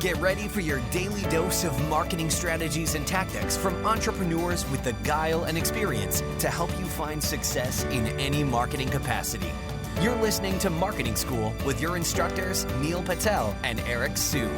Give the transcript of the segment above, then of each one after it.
Get ready for your daily dose of marketing strategies and tactics from entrepreneurs with the guile and experience to help you find success in any marketing capacity. You're listening to Marketing School with your instructors, Neil Patel and Eric Sue.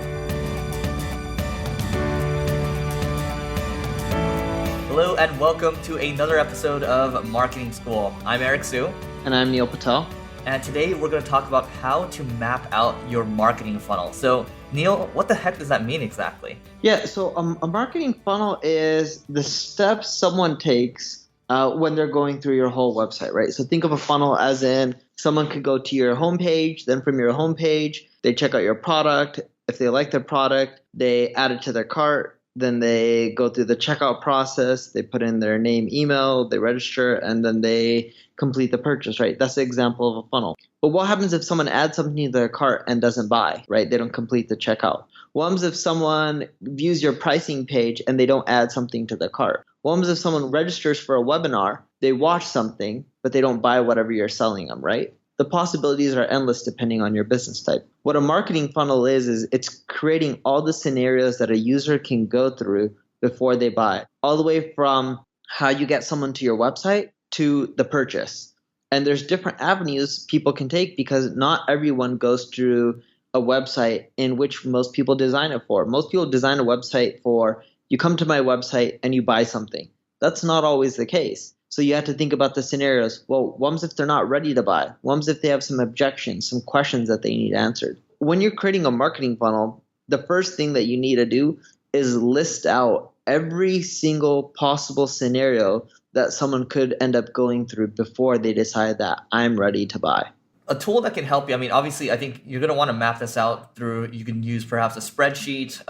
Hello and welcome to another episode of Marketing School. I'm Eric Sue. And I'm Neil Patel. And today we're going to talk about how to map out your marketing funnel. So Neil, what the heck does that mean exactly? Yeah, so a marketing funnel is the steps someone takes when they're going through your whole website, right? So think of a funnel as in someone could go to your homepage, then from your homepage, they check out your product. If they like the product, they add it to their cart. Then they go through the checkout process, they put in their name, email, they register, and then they complete the purchase, right? That's the example of a funnel. But what happens if someone adds something to their cart and doesn't buy, right? They don't complete the checkout. What happens if someone views your pricing page and they don't add something to their cart? What happens if someone registers for a webinar, they watch something, but they don't buy whatever you're selling them, right? The possibilities are endless depending on your business type. What a marketing funnel is it's creating all the scenarios that a user can go through before they buy, all the way from how you get someone to your website to the purchase. And there's different avenues people can take because not everyone goes through a website in which most people design it for. Most people design a website for you come to my website and you buy something. That's not always the case. So you have to think about the scenarios. Well, what if they're not ready to buy? What if they have some objections, some questions that they need answered? When you're creating a marketing funnel, the first thing that you need to do is list out every single possible scenario that someone could end up going through before they decide that I'm ready to buy. A tool that can help you, obviously, I think you're going to want to map this out through, you can use perhaps a spreadsheet.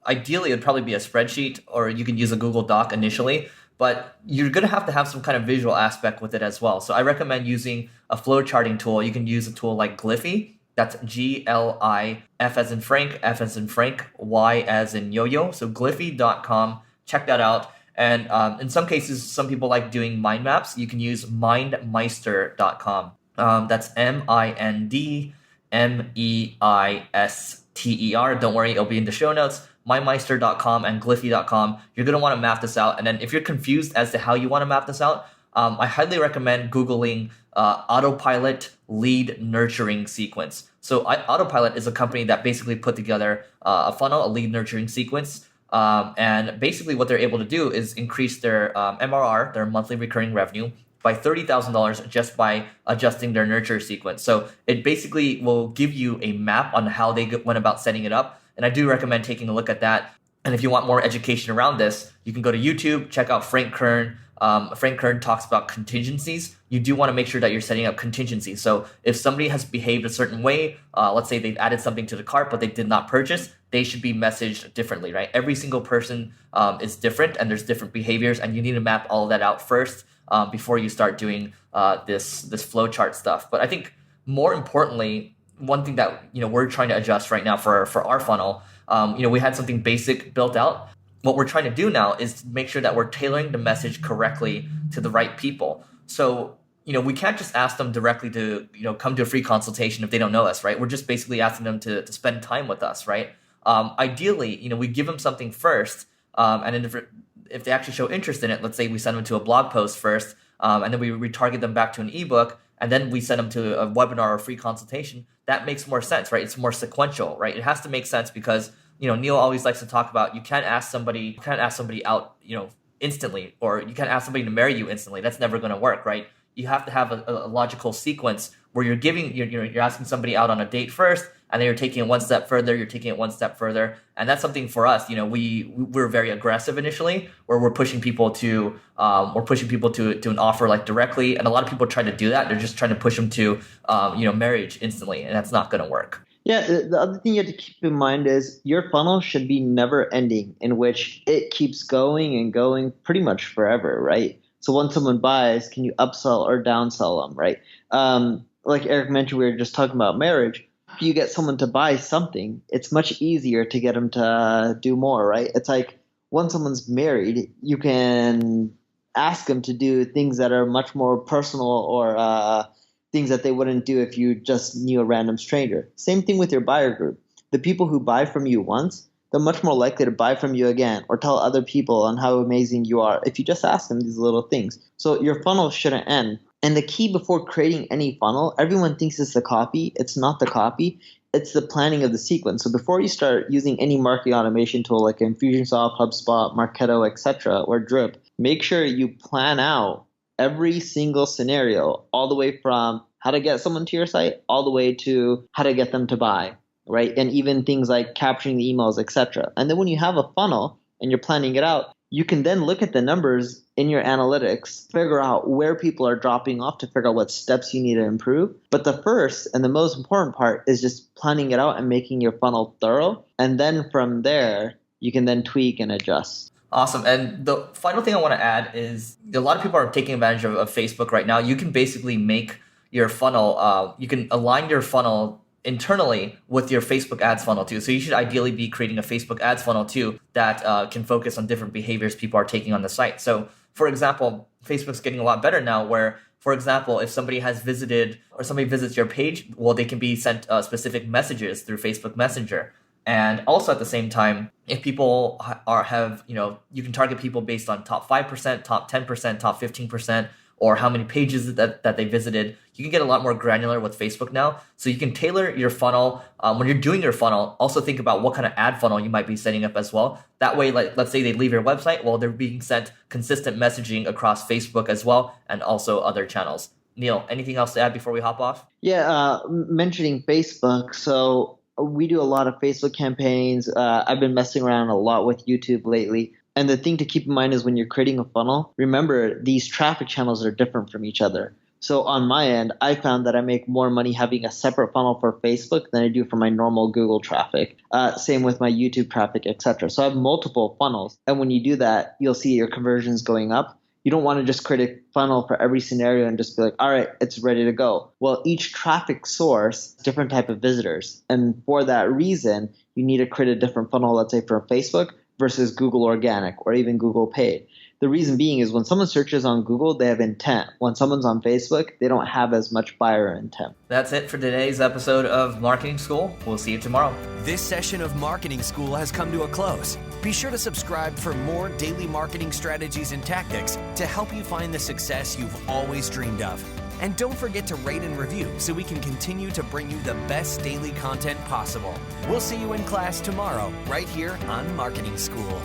Ideally, it would probably be a spreadsheet, or you can use a Google Doc initially. But you're going to have some kind of visual aspect with it as well. So I recommend using a flowcharting tool. You can use a tool like Gliffy. That's Glif as in Frank, F as in Frank, Y as in yo-yo. So gliffy.com. Check that out. And in some cases, some people like doing mind maps. You can use mindmeister.com. That's MINDMEISTER. Don't worry, it'll be in the show notes. Mindmeister.com and gliffy.com. You're going to want to map this out. And then if you're confused as to how you want to map this out, I highly recommend Googling Autopilot lead nurturing sequence. So Autopilot is a company that basically put together a funnel, a lead nurturing sequence. And basically what they're able to do is increase their MRR, their monthly recurring revenue, by $30,000 just by adjusting their nurture sequence. So it basically will give you a map on how they went about setting it up. And I do recommend taking a look at that. And if you want more education around this, you can go to YouTube, check out Frank Kern. Frank Kern talks about contingencies. You do want to make sure that you're setting up contingencies. So if somebody has behaved a certain way, let's say they've added something to the cart, but they did not purchase, they should be messaged differently, right? Every single person is different and there's different behaviors, and you need to map all of that out first before you start doing this flowchart stuff. But I think more importantly, one thing that we're trying to adjust right now for our funnel, we had something basic built out. What we're trying to do now is to make sure that we're tailoring the message correctly to the right people. So we can't just ask them directly to come to a free consultation if they don't know us, right? We're just basically asking them to spend time with us, right? Ideally, we give them something first, and then if they actually show interest in it, let's say we send them to a blog post first, and then we retarget them back to an ebook, and then we send them to a webinar or a free consultation. That makes more sense, right? It's more sequential, right? It has to make sense because Neil always likes to talk about you can't ask somebody out instantly, or you can't ask somebody to marry you instantly. That's never going to work, right? You have to have a logical sequence where you're asking somebody out on a date first, and then you're taking it one step further, and that's something for us. We're very aggressive initially, where we're pushing people to an offer like directly, and a lot of people try to do that. They're just trying to push them to marriage instantly, and that's not going to work. Yeah, the other thing you have to keep in mind is your funnel should be never ending, in which it keeps going and going pretty much forever, right? So once someone buys, can you upsell or downsell them, right? Like Eric mentioned, we were just talking about marriage. If you get someone to buy something, it's much easier to get them to do more, right? It's like once someone's married, you can ask them to do things that are much more personal or things that they wouldn't do if you just knew a random stranger. Same thing with your buyer group. the people who buy from you once, they're much more likely to buy from you again or tell other people on how amazing you are if you just ask them these little things. So your funnel shouldn't end. And the key before creating any funnel, everyone thinks it's the copy. It's not the copy. It's the planning of the sequence. So before you start using any marketing automation tool like Infusionsoft, HubSpot, Marketo, etc., or Drip, make sure you plan out every single scenario, all the way from how to get someone to your site, all the way to how to get them to buy, right? And even things like capturing the emails, etc. And then when you have a funnel and you're planning it out, you can then look at the numbers in your analytics, figure out where people are dropping off to figure out what steps you need to improve. But the first and the most important part is just planning it out and making your funnel thorough. And then from there, you can then tweak and adjust. Awesome. And the final thing I want to add is a lot of people are taking advantage of Facebook right now. You can basically make your funnel, you can align your funnel internally with your Facebook ads funnel too. So you should ideally be creating a Facebook ads funnel too that can focus on different behaviors people are taking on the site. So for example, Facebook's getting a lot better now where, for example, if somebody has visited or somebody visits your page, well, they can be sent specific messages through Facebook Messenger. And also at the same time, if people you can target people based on top 5%, top 10%, top 15%, or how many pages that they visited. You can get a lot more granular with Facebook now. So you can tailor your funnel. When you're doing your funnel, also think about what kind of ad funnel you might be setting up as well. That way, like let's say they leave your website, well, they're being sent consistent messaging across Facebook as well, and also other channels. Neil, anything else to add before we hop off? Yeah, mentioning Facebook. So we do a lot of Facebook campaigns. I've been messing around a lot with YouTube lately. And the thing to keep in mind is when you're creating a funnel, remember these traffic channels are different from each other. So on my end, I found that I make more money having a separate funnel for Facebook than I do for my normal Google traffic. Same with my YouTube traffic, etc. So I have multiple funnels. And when you do that, you'll see your conversions going up. You don't want to just create a funnel for every scenario and just be like, all right, it's ready to go. Well, each traffic source, different type of visitors. And for that reason, you need to create a different funnel, let's say for Facebook, versus Google Organic or even Google Paid. The reason being is when someone searches on Google, they have intent. When someone's on Facebook, they don't have as much buyer intent. That's it for today's episode of Marketing School. We'll see you tomorrow. This session of Marketing School has come to a close. Be sure to subscribe for more daily marketing strategies and tactics to help you find the success you've always dreamed of. And don't forget to rate and review so we can continue to bring you the best daily content possible. We'll see you in class tomorrow, right here on Marketing School.